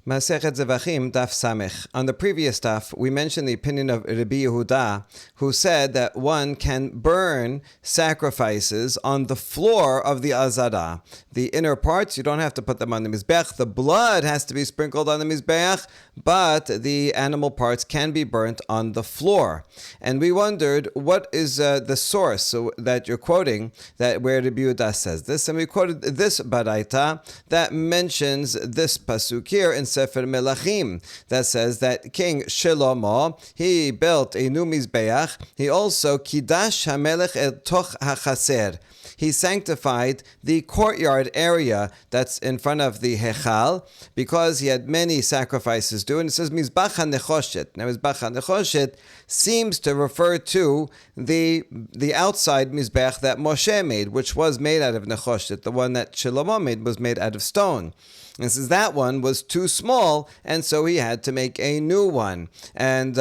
Masechet Zevaḥim, Daf Samech. On the previous daf, we mentioned the opinion of Rabbi Yehuda, who said that one can burn sacrifices on the floor of the azara. The inner parts, you don't have to put them on the mizbeach. The blood has to be sprinkled on the mizbeach, but the animal parts can be burnt on the floor. And we wondered, what is the source that you're quoting, that where Rabbi Yehuda says this? And we quoted this baraita that mentions this pasuk here in Sefer Melachim that says that King Shlomo, he built a new mizbeach. He also kidash hamelech el toch hachaser. He sanctified the courtyard area that's in front of the Hechal because he had many sacrifices due. And it says Mizbach HaNechoshet. Now Mizbach HaNechoshet seems to refer to the outside Mizbech that Moshe made, which was made out of Nechoshet. The one that Shlomo made was made out of stone. And says that one was too small, and so he had to make a new one. And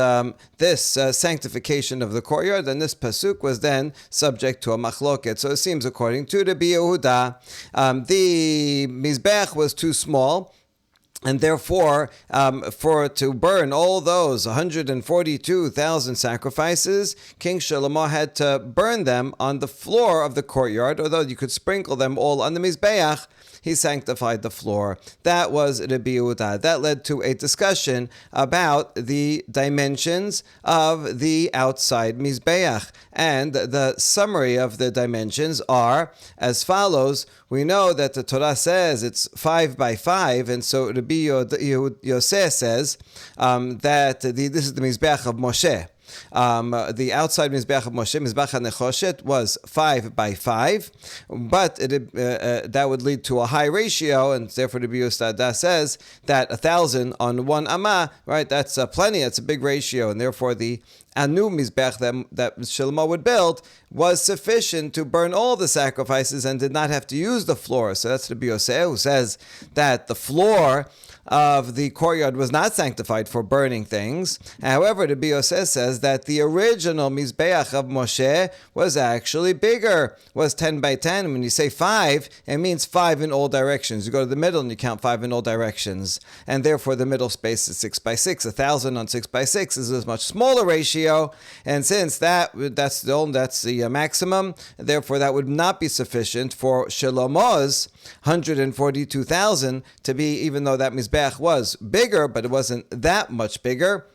this sanctification of the courtyard, and this pasuk was then subject to a machloket. So it seems, according to Rabbi Yehuda, the mizbech was too small, and therefore, to burn all those 142,000 sacrifices, King Shlomo had to burn them on the floor of the courtyard, although you could sprinkle them all on the mizbeach. He sanctified the floor. That was Rabbi Yehuda. That led to a discussion about the dimensions of the outside mizbeach. And the summary of the dimensions are as follows. We know that the Torah says it's 5 by 5, and so Rabbi Yosef says that this is the mizbeach of Moshe. The outside Mizbeach of Moshe, Mizbeach HaNechoshet, was 5 by 5, but that would lead to a high ratio, and therefore the Rabbi Yehuda says that 1,000 on one amah, right? That's plenty. That's a big ratio, and therefore the new Mizbeach that Shlomo would build was sufficient to burn all the sacrifices and did not have to use the floor. So that's Rabbi Yosef, who says that the floor of the courtyard was not sanctified for burning things. However, Rabbi Yosef says that the original Mizbeach of Moshe was actually bigger, was 10 by 10. When you say 5, it means 5 in all directions. You go to the middle and you count 5 in all directions. And therefore the middle space is 6 by 6. 1,000 on 6 by 6 is a much smaller ratio. And since that's the maximum, therefore that would not be sufficient for Shlomo's 142,000 to be, even though that Mizbeach was bigger, but it wasn't that much bigger.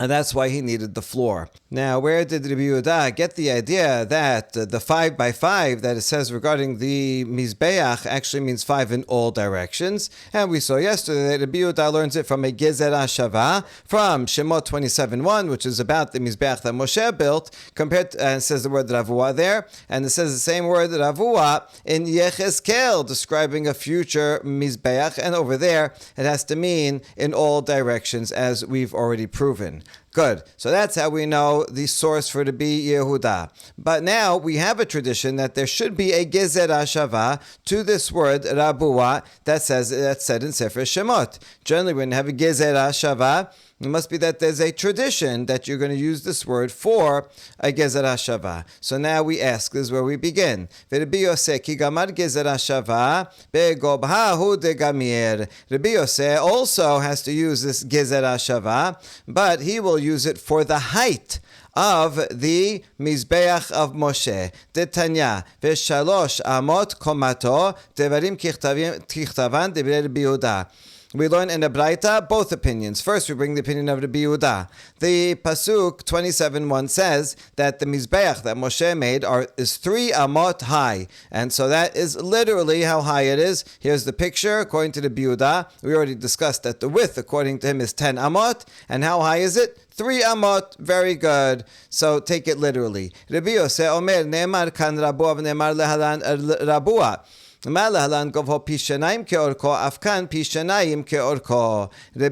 And that's why he needed the floor. Now, where did Rabbi Yehuda get the idea that the 5 by 5 that it says regarding the Mizbeach actually means 5 in all directions? And we saw yesterday that Rabbi Yehuda learns it from a Gezer HaShavah, from Shemot 27:1, which is about the Mizbeach that Moshe built, compared to, and it says the word Ravua there, and it says the same word Ravua in Yechezkel, describing a future Mizbeach, and over there it has to mean in all directions, as we've already proven. Good. So that's how we know the source for Rabbi Yehuda. But now we have a tradition that there should be a Gezer HaShavah to this word Rabua that's said in Sefer Shemot. Generally, when you have a Gezer HaShavah, it must be that there's a tradition that you're going to use this word for a Gezer HaShavah. So now we ask, this is where we begin. Rabbi Yosef ki gamar Gezer HaShavah begobhahu degamir. Rabbi Yosef also has to use this Gezer HaShavah, but he will use it for the height of the Mizbeach of Moshe. Detanya v'shalosh amot komato devarim kichtavan devrei Rabbi Yehuda. We learn in the Braita both opinions. First, we bring the opinion of Rabbi Yehuda. The Pasuk 27:1 says that the Mizbeach that Moshe made is 3 amot high. And so that is literally how high it is. Here's the picture. According to Rabbi Yehuda, we already discussed that the width, according to him, is 10 amot. And how high is it? 3 amot. Very good. So take it literally. Rabbi Yosef Omer, Ne'emar kan Rabua v'ne'emar lehalan Rabua. Rabbi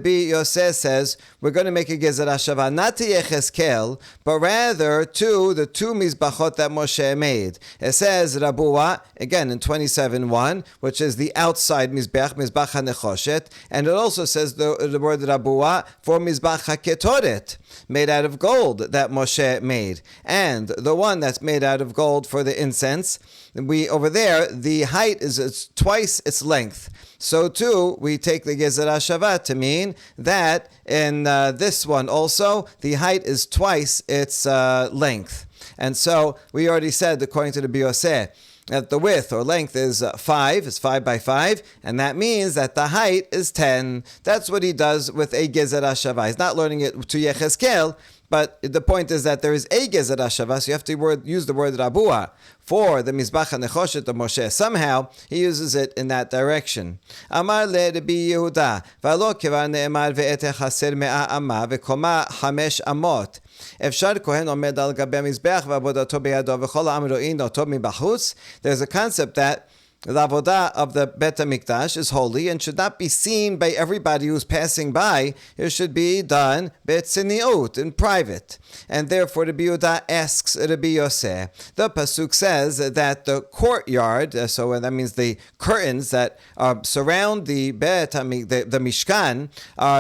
Yosef says, we're going to make a Gezer HaShavah, not to Yechezkel, but rather to the 2 Mizbachot that Moshe made. It says, Rabua, again in 27:1, which is the outside Mizbech, Mizbach HaNechoshet, and it also says the word Rabua for Mizbach HaKetoret, made out of gold, that Moshe made. And the one that's made out of gold for the incense, over there, the height is twice its length. So too, we take the Gezerah Shava to mean that in this one also, the height is twice its length. And so, we already said, according to the Bioseh, that the width or length is 5, is 5 by 5, and that means that the height is 10. That's what he does with a Gezerah Shava. He's not learning it to Yechezkel, but the point is that there is a Gezerah Shava, so you have to use the word Rabua for the Mizbach HaNechoshet of Moshe. Somehow, he uses it in that direction. Amar le Rabbi Yehuda, v'alo kivar ne'emar ve'ete chaser me'a amma ve'koma 5 amot. אפשר כהן עומד על גבי המזבח ועבודתו בידו וכל העם רואים אותו מבחוץ. There's a concept that the avodah of the Bet HaMikdash is holy and should not be seen by everybody who's passing by. It should be done betziniut, in private. And therefore, Rabbi Yehuda asks Rabbi Yoseh. The pasuk says that the courtyard, so that means the curtains that surround the Bet HaMikdash, the Mishkan,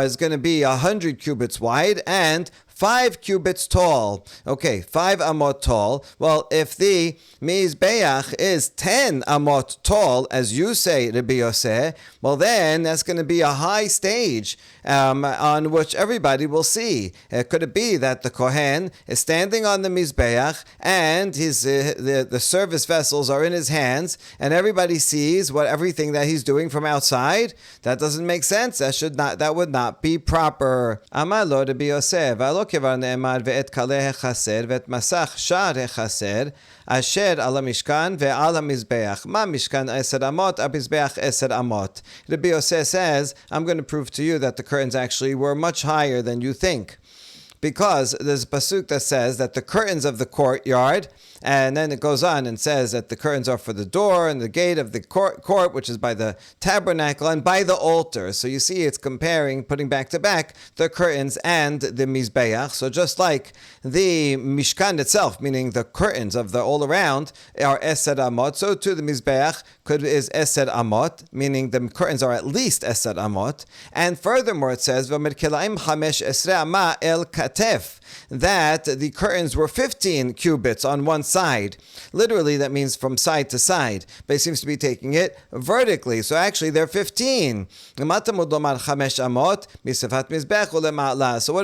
is going to be 100 cubits wide and 5 cubits tall. Okay, 5 amot tall. Well, if the Mizbeach is 10 amot tall, as you say, Rabbi Yoseh, well then that's going to be a high stage on which everybody will see. Could it be that the Kohen is standing on the Mizbeach and the service vessels are in his hands and everybody sees everything that he's doing from outside? That doesn't make sense. That would not be proper. Amar lo Rabbi Yoseh, כבר נאמר ואת כלי החסר ואת מסך שער החסר אשר על המשכן ועל המזבח. מה משכן 10 אמות? המזבח 10 אמות. Rabbi Yoseh says, I'm going to prove to you that the curtains actually were much higher than you think. Because there's a pasuk that says that the curtains of the courtyard, and then it goes on and says that the curtains are for the door and the gate of the court, which is by the tabernacle and by the altar. So you see it's comparing, putting back to back, the curtains and the mizbeach. So just like the mishkan itself, meaning the curtains of the all around, are eser amot, so too the mizbeach is eser amot, meaning the curtains are at least eser amot. And furthermore it says, v'merkelaim chamesh esre ama el katef, that the curtains were 15 cubits on one side. Literally, that means from side to side. But he seems to be taking it vertically. So actually, they're 15. So what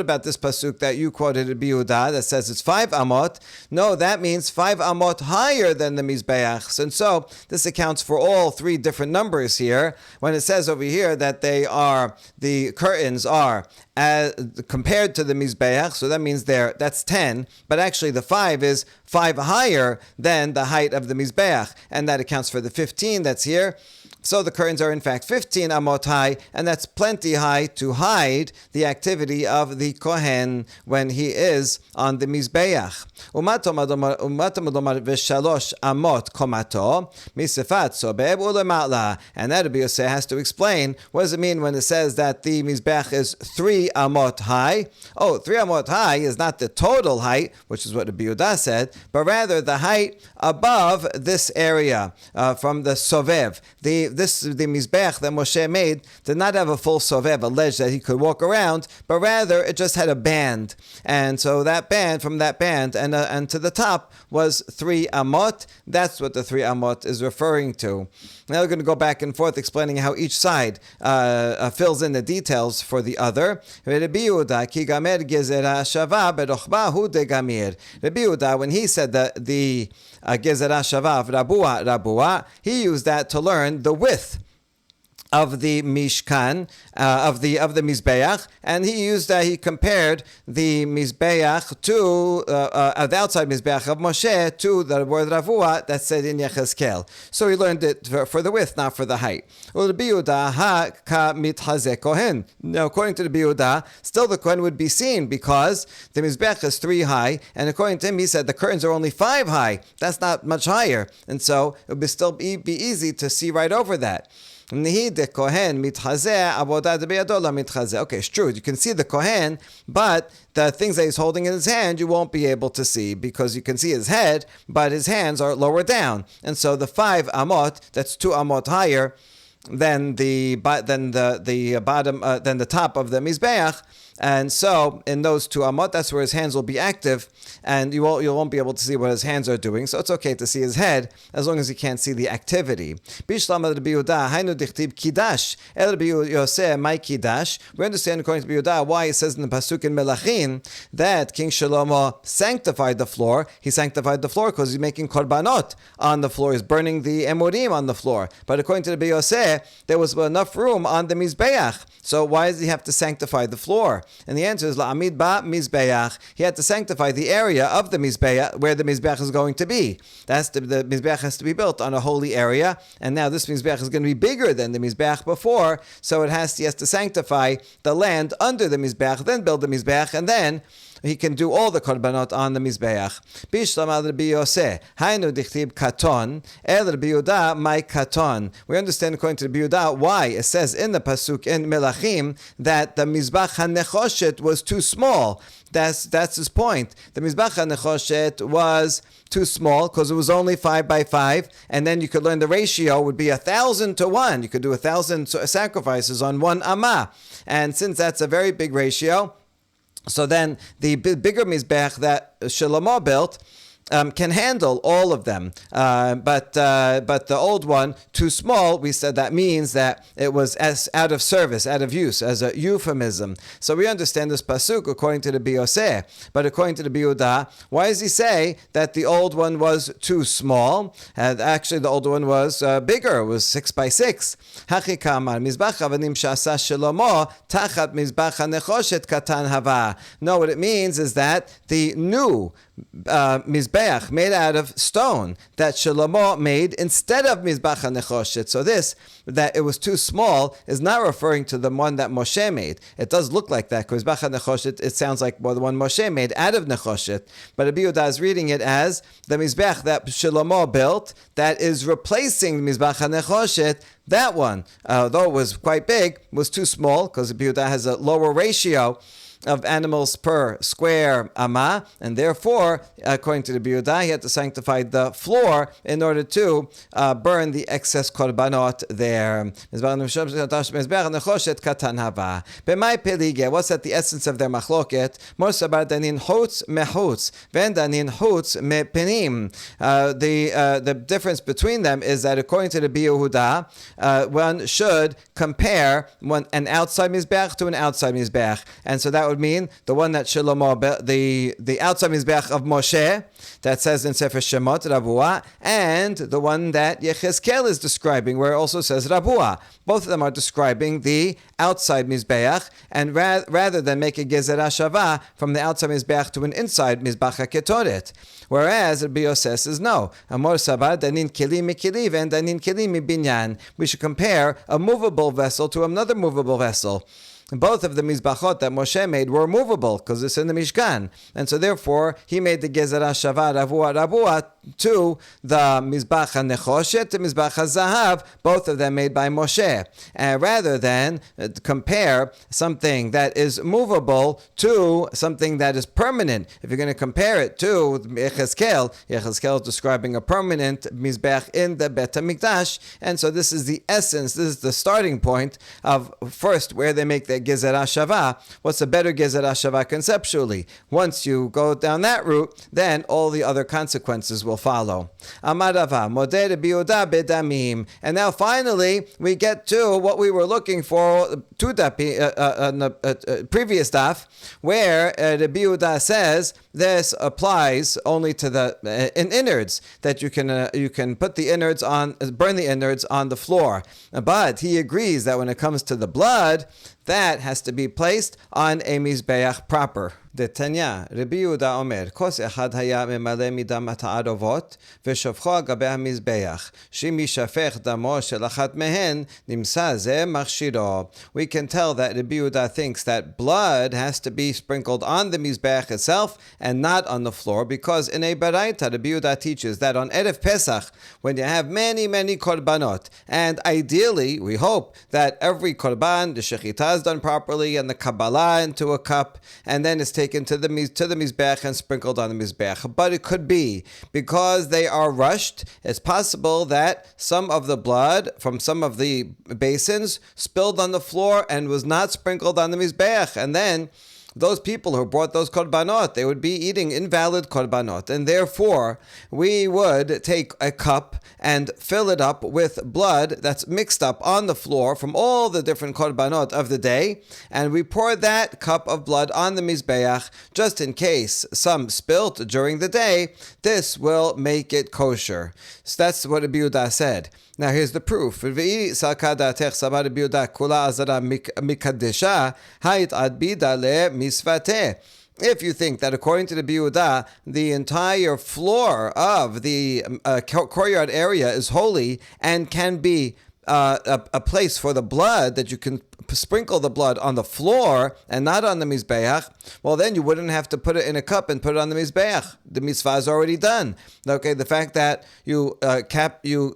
about this pasuk that you quoted at Yehuda that says it's 5 amot? No, that means 5 amot higher than the mizbeach. And so this accounts for all 3 different numbers here. When it says over here that the curtains are compared to the mizbeach, so that means that's 10, but actually the 5 is 5 higher than the height of the mizbeach, and that accounts for the 15 that's here. So the curtains are in fact 15 amot high, and that's plenty high to hide the activity of the Kohen when he is on the Mizbeach. V'shalosh amot komato misefat sobeb ulema'la. And that Rabbi Yoseh has to explain, what does it mean when it says that the Mizbeach is 3 amot high? 3 amot high is not the total height, which is what Rabbi Yehuda said, but rather the height above this area from the sovev. The Mizbeach that Moshe made did not have a full sovev, a ledge that he could walk around, but rather it just had a band. And so that band, from that band and to the top, was 3 amot. That's what the 3 amot is referring to. Now we're going to go back and forth explaining how each side fills in the details for the other. Rabbi Yehuda, when he said that the Gezerah Shava Rabua, he used that to learn the width of the Mishkan, of the Mizbeach, and he compared the Mizbeach to the outside Mizbeach of Moshe to the word Ravua that said in Yechezkel. So he learned it for the width, not for the height. Now, according to the Yehuda, still the Kohen would be seen because the Mizbeach is 3 high, and according to him, he said the curtains are only 5 high. That's not much higher, and so it would still be easy to see right over that. Okay, it's true, you can see the Kohen, but the things that he's holding in his hand you won't be able to see because you can see his head, but his hands are lower down. And so the 5 amot, that's 2 amot higher, than the bottom, than the top of the mizbeach. And so, in those two amot, that's where his hands will be active, and you won't be able to see what his hands are doing. So it's okay to see his head as long as you can't see the activity. Bishlam Rabbi Yehuda, Hainu dichtib kidash, El Rabbi Yoseh my kidash. We understand according to Rabbi Yehuda why it says in the pasuk in Melachim that King Shlomo sanctified the floor. He sanctified the floor because he's making korbanot on the floor. He's burning the emurim on the floor. But according to Rabbi Yoseh, there was enough room on the mizbeach. So why does he have to sanctify the floor? And the answer is la'amid ba mizbeach. He had to sanctify the area of the mizbeach where the mizbeach is going to be. The mizbeach has to be built on a holy area, and now this mizbeach is going to be bigger than the mizbeach before, so he has to sanctify the land under the mizbeach, then build the mizbeach, and then he can do all the korbanot on the mizbeach. Bishlam al Rabbi Yoseh, Hainu dichtib katon, El Rabbi Yehuda my katon. We understand according to Rabbi Yehuda why it says in the pasuk in Melachim that the mizbach hanechoshet was too small. That's his point. The mizbach hanechoshet was too small because it was only 5 by 5, and then you could learn the ratio would be 1,000 to 1. You could do 1,000 sacrifices on one amah, and since that's a very big ratio, so then the bigger mizbech that Shlomo built can handle all of them, but the old one too small. We said that means that it was as out of service, out of use, as a euphemism. So we understand this pasuk according to the Yoseh, but according to the Yehuda, why does he say that the old one was too small? And actually, the old one was bigger. It was 6 by 6. Hachi kamar mizbach avanim shasa Shlomo tachat mizbach hanechoshet katan hava. No, what it means is that the new mizbeach made out of stone that Shlomo made instead of mizbach hanechoshet. So this, that it was too small, is not referring to the one that Moshe made. It does look like that because mizbach hanechoshet, it sounds like the one Moshe made out of nechoshet. But Rabbi Yehuda is reading it as the mizbeach that Shlomo built that is replacing mizbach hanechoshet. That one, though it was quite big, was too small because Rabbi Yehuda has a lower ratio of animals per square amah, and therefore, according to the Yehuda, he had to sanctify the floor in order to burn the excess korbanot there. What's at the essence of their machloket? The difference between them is that according to the Yehuda, one should compare an outside mizbeach to an outside mizbeach, and so that would mean the one that Shlomo, the outside mizbeach of Moshe, that says in Sefer Shemot, Rabua, and the one that Yechezkel is describing, where it also says Rabua. Both of them are describing the outside mizbeach, and rather than make a gezerah shava from the outside mizbeach to an inside mizbeach haketoret. Whereas Rabbi Yosef says no. Amor sabar danin keli mikili and danin keli mibinyan. We should compare a movable vessel to another movable vessel. Both of the mizbachot that Moshe made were movable because it's in the Mishkan, and so therefore he made the gezerah shava rabua to the mizbach hanechoshet, the mizbach hazahav, both of them made by Moshe, rather than compare something that is movable to something that is permanent. If you're going to compare it to Yechezkel is describing a permanent mizbech in the Bet HaMikdash, and so this is the essence, this is the starting point of first where they make their gezerah shava. What's a better gezerah shava conceptually? Once you go down that route, then all the other consequences will follow. Amarava modeh Rabbi Yehuda bedamim. And now finally we get to what we were looking for, to the previous daf, where Rabbi Yehuda says this applies only to the innards, that you can put the innards on, burn the innards on the floor. But he agrees that when it comes to the blood, that has to be placed on a mizbeach proper. Detanya, Rabbi Yehuda Omer, Kos echad haya memale midam ha'arovot, v'shavcho al gabei hamizbeach, she'im yishafech damo shel achat mehen, nimsa ze machshiro. We can tell that Rabbi Yehuda thinks that blood has to be sprinkled on the mizbeach itself and not on the floor, because in a baraita, Rabbi Yehuda teaches that on Erev Pesach, when you have many, many korbanot, and ideally, we hope that every korban, the shechita is done properly, and the Kabbalah into a cup, and then it's taken taken to the Mizbech and sprinkled on the Mizbech. But it could be, because they are rushed, it's possible that some of the blood from some of the basins spilled on the floor and was not sprinkled on the Mizbech. And then those people who brought those korbanot, they would be eating invalid korbanot. And therefore, we would take a cup and fill it up with blood that's mixed up on the floor from all the different korbanot of the day. And we pour that cup of blood on the Mizbeach, just in case some spilt during the day. This will make it kosher. So that's what Rabbi Yehuda said. Now here's the proof. If you think that according to the Yehuda, the entire floor of the courtyard area is holy and can be a place for the blood, that you can sprinkle the blood on the floor and not on the Mizbeach, well then you wouldn't have to put it in a cup and put it on the Mizbeach. The mitzvah is already done. Okay, the fact that you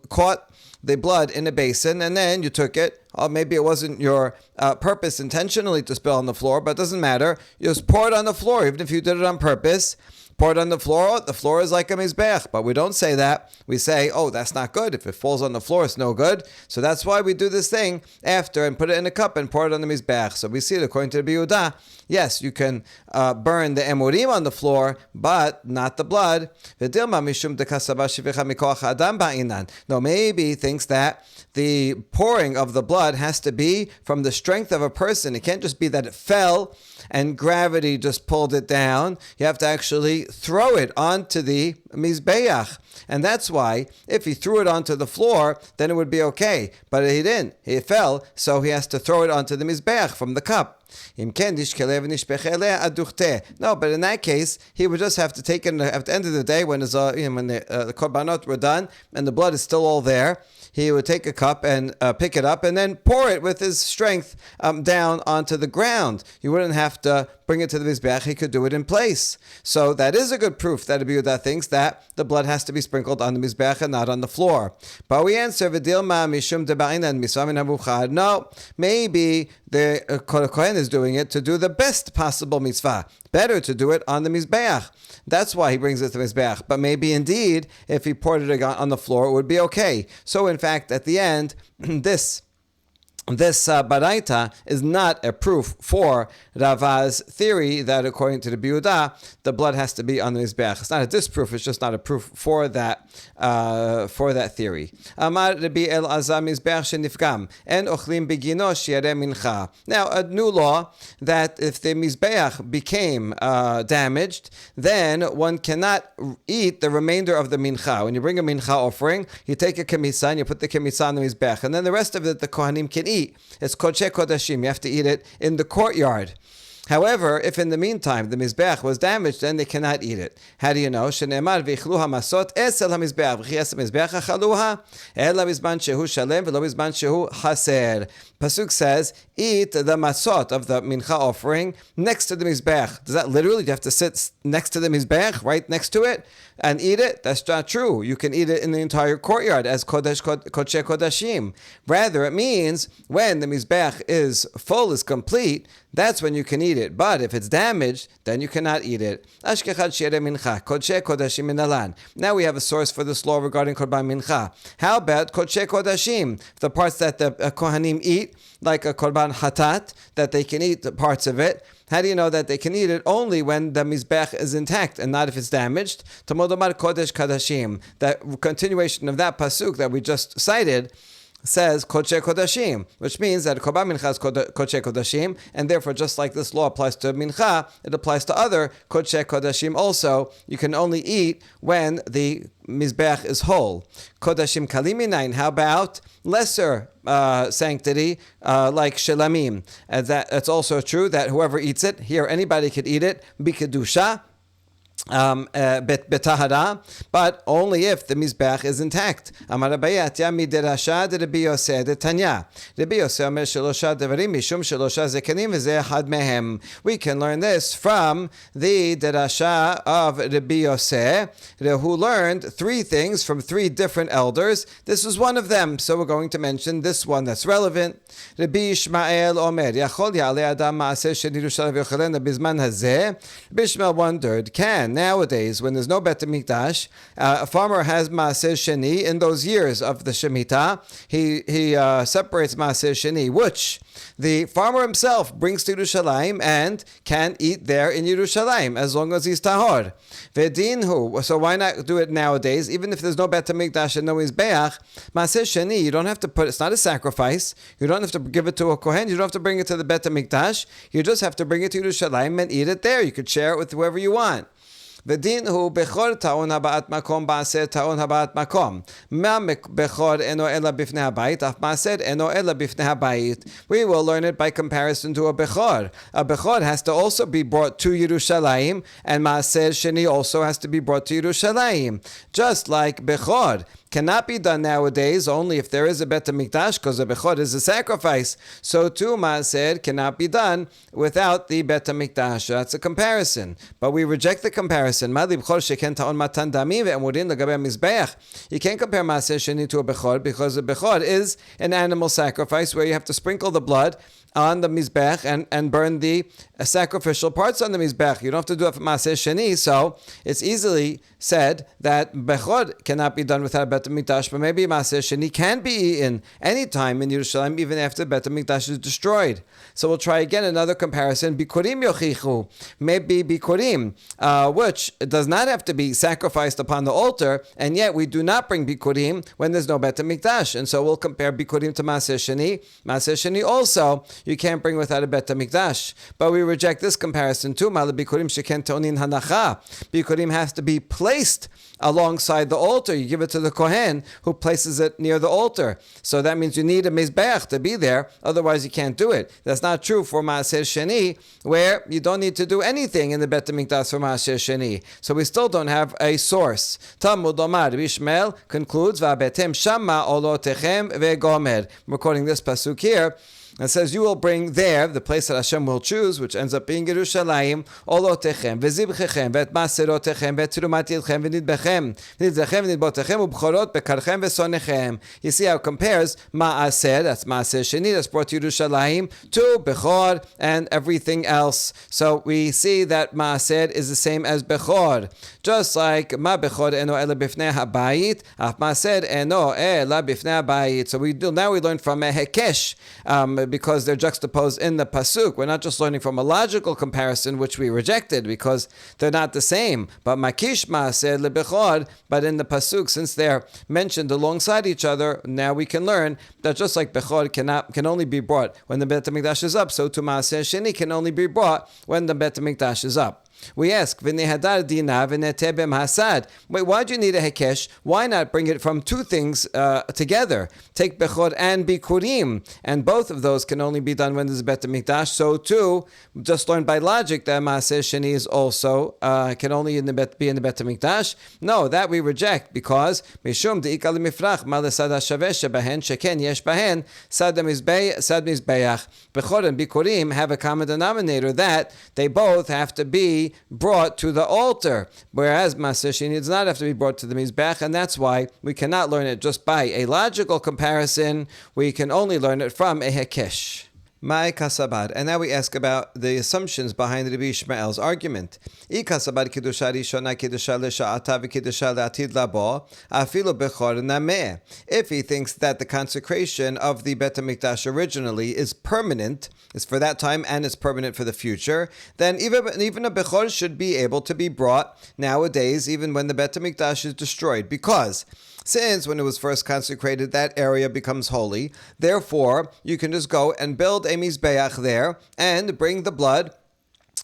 caught the blood in a basin and then you took it, or maybe it wasn't your purpose intentionally to spill on the floor, but it doesn't matter. You just pour it on the floor, even if you did it on purpose. Pour it on the floor is like a mizbech, but we don't say that. We say, oh, that's not good. If it falls on the floor, it's no good. So that's why we do this thing after and put it in a cup and pour it on the mizbech. So we see it according to the Yehuda. Yes, you can burn the emurim on the floor, but not the blood. No, maybe he thinks that the pouring of the blood has to be from the strength of a person. It can't just be that it fell and gravity just pulled it down. You have to actually throw it onto the mizbeach. And that's why, if he threw it onto the floor, then it would be okay. But he didn't. He fell, so he has to throw it onto the mizbeach from the cup. No, but in that case, he would just have to take it at the end of the day when the korbanot were done and the blood is still all there. He would take a cup and pick it up and then pour it with his strength down onto the ground. You wouldn't have to bring it to the mizbeach. He could do it in place. So that is a good proof that Rabbi Yehuda thinks that the blood has to be sprinkled on the mizbeach and not on the floor. But we answer, no, maybe the Kohen is doing it to do the best possible mitzvah. Better to do it on the mizbeach. That's why he brings it to mizbeach. But maybe indeed, if he poured it on the floor, it would be okay. So in fact, at the end, this baraita is not a proof for Rava's theory that according to the Yehuda, the blood has to be on the mizbeach. It's not a disproof; it's just not a proof for that theory. Amar Rabbi Elazar mizbeach shenifgam en ochlim begino shiareh mincha. Now, a new law that if the mizbeach became damaged, then one cannot eat the remainder of the mincha. When you bring a mincha offering, you take a kemisa and you put the kemisa on the mizbeach, and then the rest of it the kohanim can eat. It's kodesh kodashim. You have to eat it in the courtyard. However, if in the meantime the mizbeach was damaged, then they cannot eat it. How do you know? Shene'emar v'ichlu hamasot esel hamizbeach v'chias hamizbeach achaluha ela bizman shehu shalem v'lo bizman shehu haser. Pasuk says, eat the masot of the mincha offering next to the mizbeach. Does that literally, you have to sit next to the mizbeach, right next to it, and eat it? That's not true. You can eat it in the entire courtyard as kodesh kodashim. Rather, it means when the mizbeach is full, is complete, that's when you can eat it. But if it's damaged, then you cannot eat it. Now we have a source for this law regarding korban mincha. How about kodesh kodashim? The parts that the kohanim eat, like a korban hatat, that they can eat the parts of it. How do you know that they can eat it? Only when the mizbech is intact and not if it's damaged. Talmud Omar kodesh kadashim. That continuation of that pasuk that we just cited says kodesh kodashim, which means that korban mincha is kodesh kodashim, and therefore, just like this law applies to mincha, it applies to other kodesh kodashim also. You can only eat when the mizbeach is whole. Kodashim kaliminayin. How about lesser sanctity, like shelamim? That's also true that whoever eats it, here anybody could eat it, bikadusha. betahara, but only if the mizbeach is intact. Amar Abaye atya miderasha de Rabbi Yosef de Tanya. Rabbi Yosef omer shelosha devarim mishum shelosha zekanim v'zeh had mehem. We can learn this from the derasha of Rabbi Yosef, who learned three things from three different elders. This was one of them, so we're going to mention this one that's relevant. Rabbi Ishmael omer yachol yale adam maaser shel Yerushalayim v'Yochelena bizman hazeh. Rabbi Ishmael wondered, nowadays, when there's no Bet HaMikdash, a farmer has Maaser Sheni. In those years of the Shemitah, he separates Maaser Sheni, which the farmer himself brings to Yerushalayim and can eat there in Yerushalayim as long as he's tahor. Vedinhu. So why not do it nowadays? Even if there's no Bet HaMikdash and no Mizbeach, Maaser Sheni, you don't have to put. It's not a sacrifice. You don't have to give it to a kohen. You don't have to bring it to the Bet HaMikdash. You just have to bring it to Yerushalayim and eat it there. You could share it with whoever you want. ודין הוא בכור טעון הבאת מקום בעשר טעון הבאת מקום. מה בכור אינו אלא בפני הבית, אף מעשר אינו אלא בפני הבית. We will learn it by comparison to a bechor. A bechor has to also be brought to Yerushalayim, and maaser sheni also has to be brought to Yerushalayim. Just like bechor cannot be done nowadays only if there is a Bet HaMikdash, because a bechor is a sacrifice. So too maaser cannot be done without the Bet HaMikdash. That's a comparison. But we reject the comparison. You can't compare maaser sheni to a bechor, because a bechor is an animal sacrifice where you have to sprinkle the blood on the mizbech and burn the sacrificial parts on the mizbech. You don't have to do it for maaser sheni, so it's easily said that bechor cannot be done without a Bet HaMikdash, but maybe maaser sheni can be eaten anytime in Yerushalayim, even after Bet HaMikdash is destroyed. So we'll try again another comparison. Bikurim yochichu, maybe bikurim, which does not have to be sacrificed upon the altar, and yet we do not bring bikurim when there's no Bet HaMikdash. And so we'll compare bikurim to maaser sheni. Maaser sheni also you can't bring without a Bet HaMikdash. But we reject this comparison too. Bikurim sheken tonin hanacha. Bikurim has to be placed alongside the altar. You give it to the kohen who places it near the altar. So that means you need a mizbeach to be there. Otherwise you can't do it. That's not true for maaser sheni, where you don't need to do anything in the Bet HaMikdash for maaser sheni. So we still don't have a source. Talmud Omar Bishmael concludes, Va'abetem shama olotechem ve'gomer. We're quoting this pasuk here. It says, you will bring there, the place that Hashem will choose, which ends up being Yerushalayim, olotechem, vezibchechem, vet maserotechem, vet trumat yidchem, v'nidbechem, v'nidbotechem, u'bchorot bekarchem v'sonechem. You see how it compares Maaser, that's Maaser Sheni, that's brought to Yerushalayim, to Bechor and everything else. So we see that Maaser is the same as Bechor. Just like Ma Bechor eno ela bifnei habayit, af Maaser eno ela bifnei habayit. So now we learn from a Hekesh, because they're juxtaposed in the pasuk. We're not just learning from a logical comparison, which we rejected because they're not the same. But makish maaser lebechor, but in the pasuk, since they're mentioned alongside each other, now we can learn that just like bechor can only be brought when the Bet HaMikdash is up, so to maaser sheni can only be brought when the Bet HaMikdash is up. We ask, v'nehadar dina v'neteh b'mhasad. Wait, why do you need a hekesh? Why not bring it from two things together? Take bechor and bikurim, and both of those can only be done when there's a Bet HaMikdash. So too, just learned by logic that maaser sheni is also can only be in the Bet HaMikdash. No, that we reject because mishum de'ikal mifrach malesad hashaveh shebahen sheken yesh bahen sad mizbeach. Bechor and bikurim have a common denominator that they both have to be brought to the altar, whereas maaser sheni does not have to be brought to the mizbech, and that's why we cannot learn it just by a logical comparison. We can only learn it from a hekesh. Mai kasabad. And now we ask about the assumptions behind Rabbi Ishmael's argument. I kasabad kiddusha rishona kiddusha l'sha'ata v'kiddusha l'atid labo afilu bechor nameh. If he thinks that the consecration of the Bet HaMikdash originally is permanent, is for that time and it's permanent for the future, then even a bechor should be able to be brought nowadays, even when the Bet HaMikdash is destroyed, because since when it was first consecrated, that area becomes holy. Therefore, you can just go and build a mizbeach there and bring the blood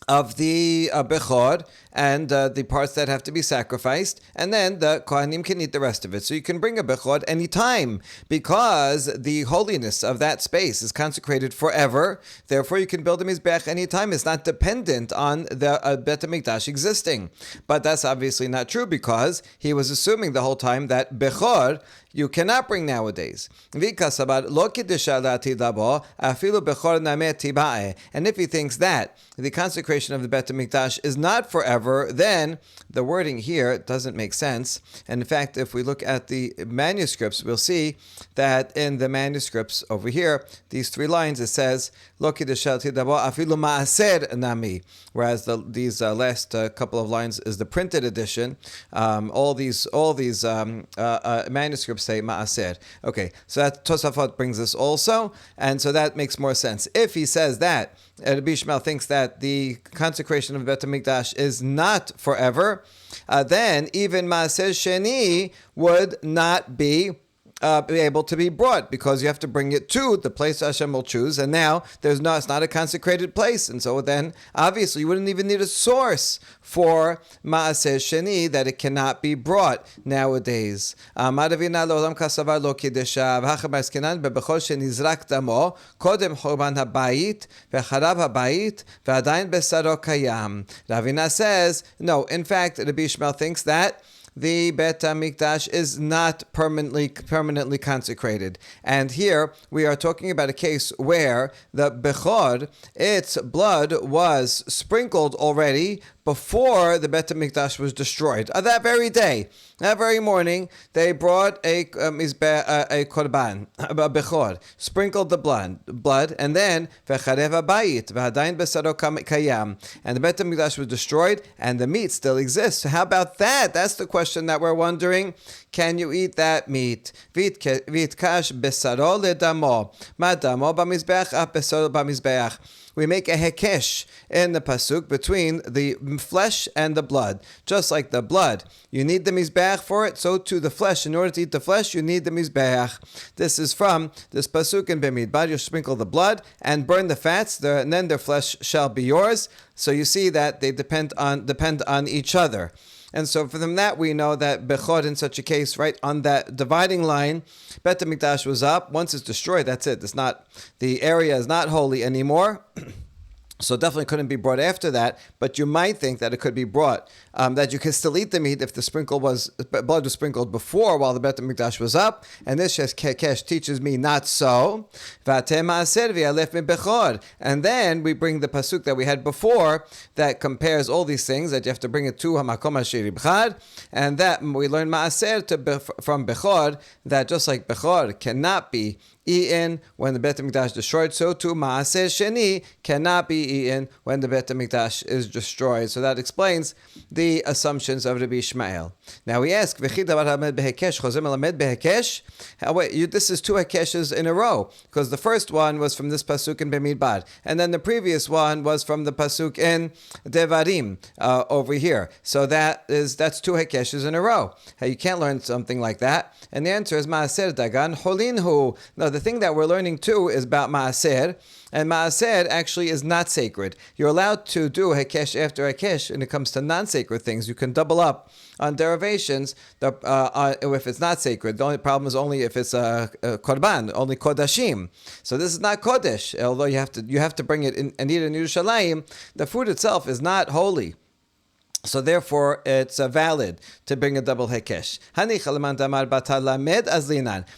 of the bechor and the parts that have to be sacrificed, and then the Kohanim can eat the rest of it. So you can bring a Bechor anytime, because the holiness of that space is consecrated forever. Therefore, you can build a Mizbeach anytime. It's not dependent on the Bet HaMikdash existing. But that's obviously not true, because he was assuming the whole time that Bechor you cannot bring nowadays. And if he thinks that the consecration of the Bet HaMikdash is not forever, then the wording here doesn't make sense. And in fact, if we look at the manuscripts, we'll see that in the manuscripts over here, these 3 lines, it says, whereas these last couple of lines is the printed edition. All these manuscripts say Maaser. Okay, so that Tosafot brings us also, and so that makes more sense. If he says that, Rabbi Yishmael thinks that the consecration of Bet HaMikdash is not forever, then even Maaser Sheni would not be able to be brought, because you have to bring it to the place Hashem will choose, and now it's not a consecrated place, and so then obviously you wouldn't even need a source for Maaser Sheni that it cannot be brought nowadays. Ravina says, no, in fact, Rabbi Yishmael thinks that the Bet HaMikdash is not permanently consecrated. And here we are talking about a case where the Bechor, its blood was sprinkled already before the Bet HaMikdash was destroyed. That very day, that very morning, they brought a korban, a Bechor, sprinkled the blood, and then v'charev habayit v'hadayin besaro kayam, and the Bet HaMikdash was destroyed, and the meat still exists. So how about that? That's the question that we're wondering. Can you eat that meat? V'itkash besaro ledamo, ma damo b'mizbeach ap besaro b'mizbeach. We make a hekesh in the pasuk between the flesh and the blood. Just like the blood, you need the mizbeach for it, so too the flesh. In order to eat the flesh, you need the mizbeach. This is from this pasuk in Bemidbar. You sprinkle the blood and burn the fats, and then their flesh shall be yours. So you see that they depend on each other. And so from that we know that Bechor in such a case, right on that dividing line, Bet HaMikdash was up. Once it's destroyed, that's it. The area is not holy anymore. So definitely couldn't be brought after that, but you might think that it could be brought, that you could still eat the meat if the blood was sprinkled before while the Bet HaMikdash was up, and this Kekesh teaches me not so. And then we bring the pasuk that we had before that compares all these things, that you have to bring it to Hamakom Asher Ibchad, and that we learn Maaser from Bechor, that just like Bechor cannot be eaten when the Bet HaMikdash is destroyed, so too Maaser Sheni cannot be eaten when the Bet HaMikdash is destroyed. So that explains the assumptions of Rabbi Yishmael. Now we ask, this is 2 hekeshes in a row, because the first one was from this pasuk in Bemidbar, and then the previous one was from the pasuk in Devarim over here. So that's 2 hekeshes in a row. You can't learn something like that. And the answer is Maaser Dagan Holinhu. No, the thing that we're learning too is about Maaser, and Maaser actually is not sacred. You're allowed to do Hekesh after Hekesh when it comes to non-sacred things. You can double up on derivations if it's not sacred. The only problem is only if it's a Korban, only Kodashim. So this is not Kodesh, although you have to bring it in and eat it in Yerushalayim. The food itself is not holy. So therefore, it's valid to bring a double hekesh.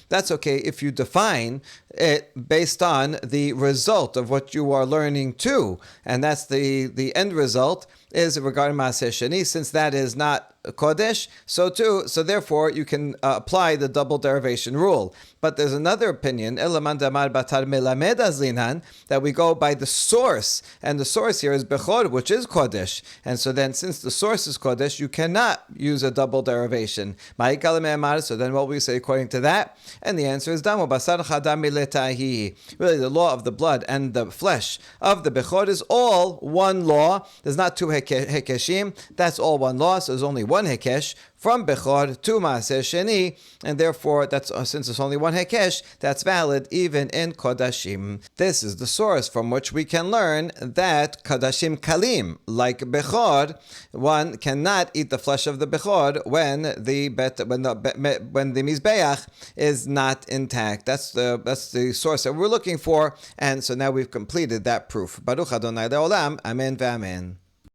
That's okay if you define it based on the result of what you are learning too, and that's the end result is regarding Maaser Sheni, since that is not Kodesh, so therefore you can apply the double derivation rule. But there's another opinion, that we go by the source, and the source here is Bechor, which is Kodesh. And so then, since the source is Kodesh, you cannot use a double derivation. So then what we say according to that? And the answer is Damo Basar Chadami Letahi. Really, the law of the blood and the flesh of the Bechor is all one law. There's not 2 hekeshim. That's all one law, so there's only one hekesh from Bechor to Maaser Sheni, and therefore, that's since it's only one Hekesh, that's valid even in Kodashim. This is the source from which we can learn that Kodashim Kalim, like Bechor, one cannot eat the flesh of the Bechor when the Mizbeach is not intact. That's the source that we're looking for, and so now we've completed that proof. Baruch Adonai Le'olam, Amen ve'amen.